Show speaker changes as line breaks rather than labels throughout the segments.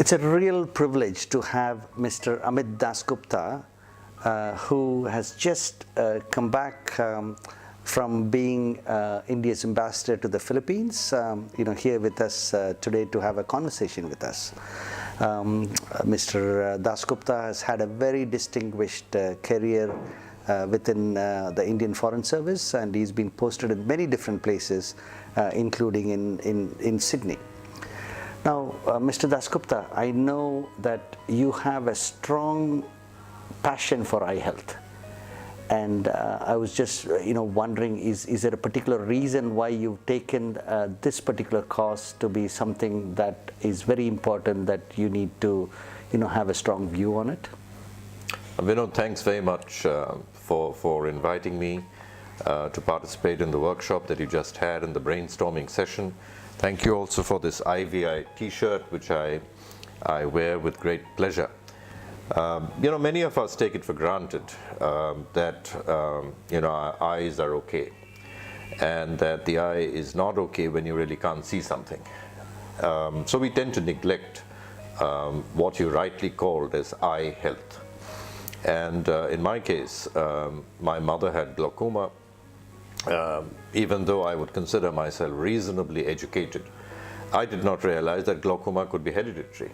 It's a real privilege to have Mr. Amit Dasgupta, who has just come back from being India's ambassador to the Philippines, here with us today to have a conversation with us. Mr. Dasgupta has had a very distinguished career within the Indian Foreign Service, and he's been posted in many different places, including in Sydney. Now, Mr. Dasgupta, I know that you have a strong passion for eye health, and I was just wondering, is there a particular reason why you've taken this particular cause to be something that is very important, that you need to have a strong view on it?
Vinod, thanks very much for inviting me to participate in the workshop that you just had in the brainstorming session. Thank you also for this IVI t-shirt, which I wear with great pleasure. Many of us take it for granted that our eyes are okay, and that the eye is not okay when you really can't see something. So we tend to neglect what you rightly called as eye health. And in my case, my mother had glaucoma. Even though I would consider myself reasonably educated, I did not realize that glaucoma could be hereditary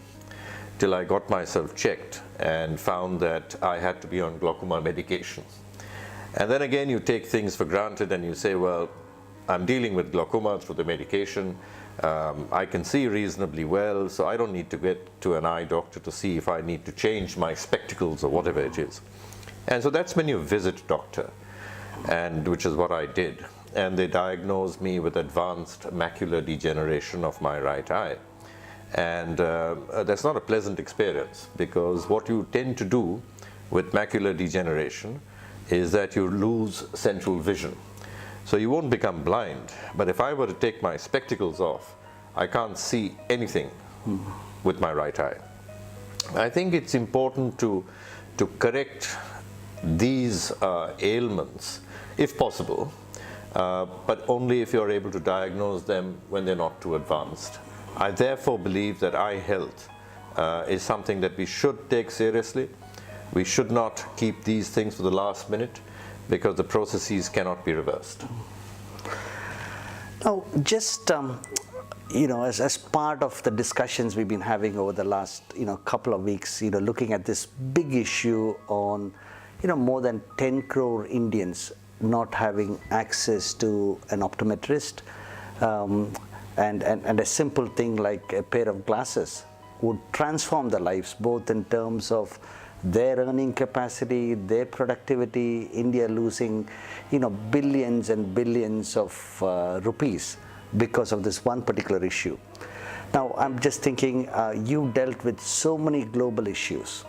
till I got myself checked and found that I had to be on glaucoma medication. And then again, you take things for granted and you say, well, I'm dealing with glaucoma through the medication. I can see reasonably well, so I don't need to get to an eye doctor to see if I need to change my spectacles or whatever it is. And so that's when you visit a doctor, and which is what I did. And they diagnosed me with advanced macular degeneration of my right eye. And that's not a pleasant experience, because what you tend to do with macular degeneration is that you lose central vision. So you won't become blind, but if I were to take my spectacles off, I can't see anything with my right eye. I think it's important to correct these ailments, if possible, but only if you're able to diagnose them when they're not too advanced. I therefore believe that eye health is something that we should take seriously. We should not keep these things for the last minute, because the processes cannot be reversed.
Now, just as part of the discussions we've been having over the last couple of weeks, looking at this big issue on more than 10 crore Indians not having access to an optometrist, and a simple thing like a pair of glasses would transform their lives, both in terms of their earning capacity, their productivity, India losing billions and billions of rupees because of this one particular issue. Now, I'm just thinking, you dealt with so many global issues.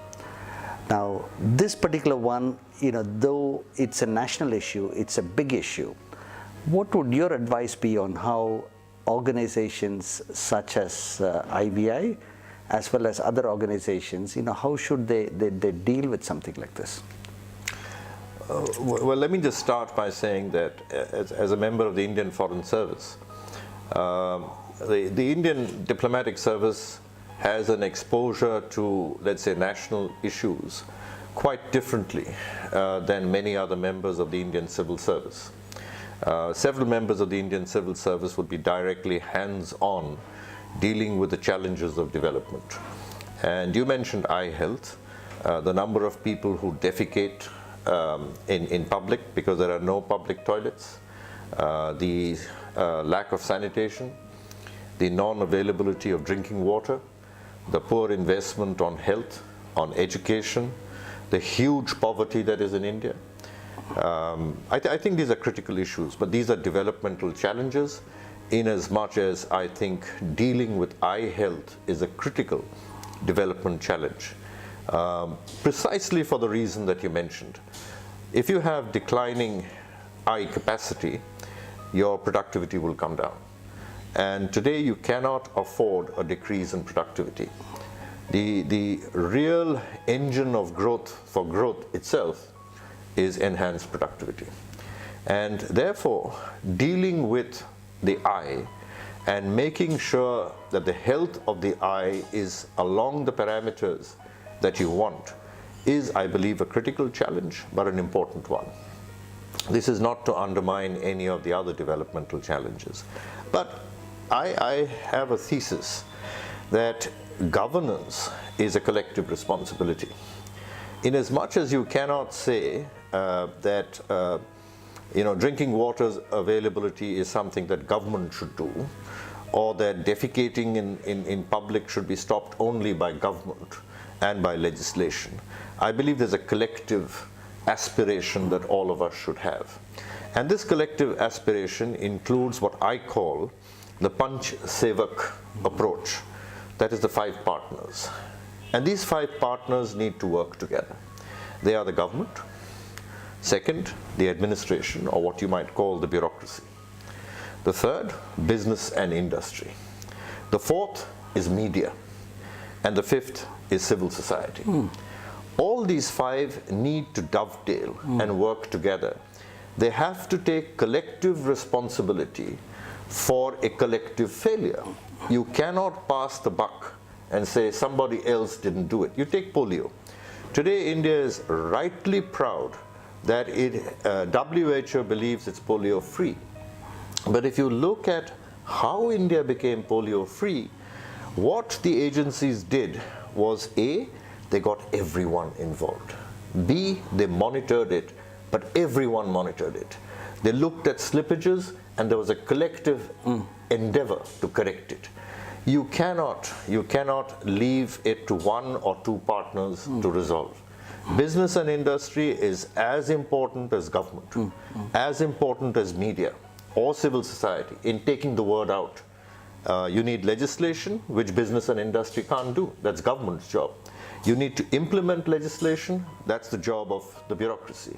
Now, this particular one, though it's a national issue, it's a big issue. What would your advice be on how organizations such as IVI, as well as other organizations, how should they deal with something like this?
Well, let me just start by saying that as a member of the Indian Foreign Service, the Indian diplomatic service has an exposure to, let's say, national issues quite differently than many other members of the Indian civil service. Several members of the Indian civil service would be directly hands-on dealing with the challenges of development. And you mentioned eye health, the number of people who defecate in public because there are no public toilets, the lack of sanitation, the non-availability of drinking water, the poor investment on health, on education, the huge poverty that is in India. I think these are critical issues, but these are developmental challenges, in as much as I think dealing with eye health is a critical development challenge, precisely for the reason that you mentioned. If you have declining eye capacity, your productivity will come down. And today you cannot afford a decrease in productivity. The real engine of growth for growth itself is enhanced productivity. And therefore, dealing with the eye and making sure that the health of the eye is along the parameters that you want is, I believe, a critical challenge, but an important one. This is not to undermine any of the other developmental challenges, but I have a thesis that governance is a collective responsibility. In as much as you cannot say that drinking water's availability is something that government should do, or that defecating in public should be stopped only by government and by legislation. I believe there's a collective aspiration that all of us should have. And this collective aspiration includes what I call the Panch Sevak approach. That is the 5 partners. And these 5 partners need to work together. They are the government. Second, the administration, or what you might call the bureaucracy. The third, business and industry. The fourth is media. And the fifth is civil society. All these 5 need to dovetail and work together. They have to take collective responsibility for a collective failure. You cannot pass the buck and say somebody else didn't do it. You take polio. Today, India is rightly proud that WHO believes it's polio free. But if you look at how India became polio free, what the agencies did was A, they got everyone involved. B, they monitored it, but everyone monitored it. They looked at slippages and there was a collective endeavor to correct it. You cannot leave it to 1 or 2 partners to resolve. Business and industry is as important as government, as important as media or civil society in taking the word out. You need legislation, which business and industry can't do. That's government's job. You need to implement legislation. That's the job of the bureaucracy.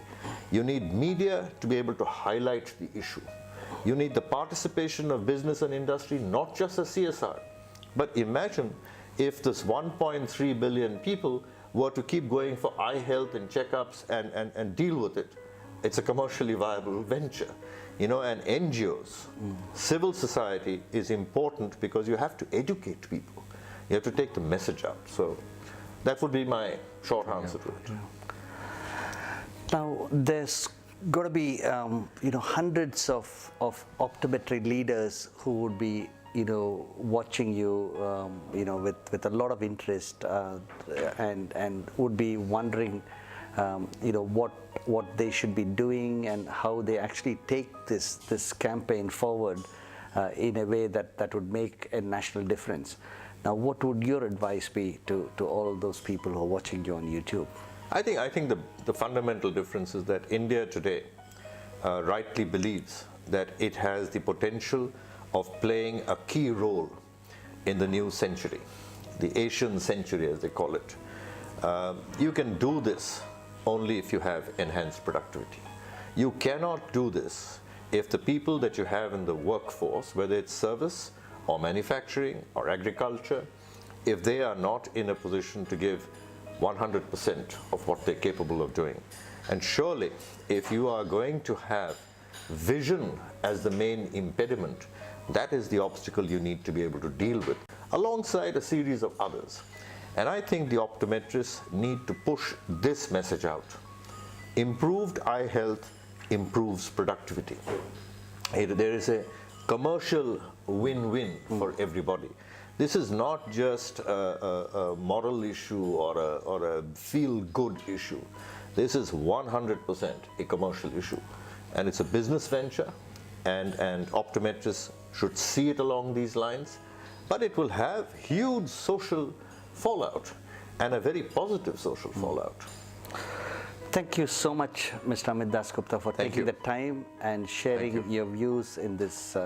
You need media to be able to highlight the issue. You need the participation of business and industry, not just as CSR. But imagine if this 1.3 billion people were to keep going for eye health and checkups and deal with it. It's a commercially viable venture. And NGOs, civil society is important because you have to educate people. You have to take the message out. So that would be my short answer to it.
Now, there's got to be hundreds of optometry leaders who would be watching you with a lot of interest and would be wondering what they should be doing and how they actually take this campaign forward in a way that would make a national difference. Now, what would your advice be to all those people who are watching you on YouTube?
I think the fundamental difference is that India today rightly believes that it has the potential of playing a key role in the new century, the Asian century as they call it. You can do this only if you have enhanced productivity. You cannot do this if the people that you have in the workforce, whether it's service or manufacturing or agriculture, if they are not in a position to give 100% of what they're capable of doing. And surely, if you are going to have vision as the main impediment, that is the obstacle you need to be able to deal with, alongside a series of others. And I think the optometrists need to push this message out. Improved eye health improves productivity. There is a commercial win-win for everybody. This is not just a moral issue or a feel-good issue. This is 100% a commercial issue. And it's a business venture, and optometrists should see it along these lines. But it will have huge social fallout and a very positive social fallout.
Thank you so much, Mr. Amit Dasgupta, for taking the time and sharing your views in this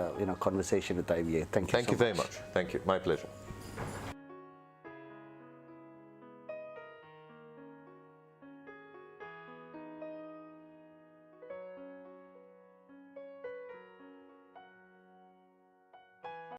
conversation with IVA. Thank you so much.
Thank you very much. Thank you. My pleasure.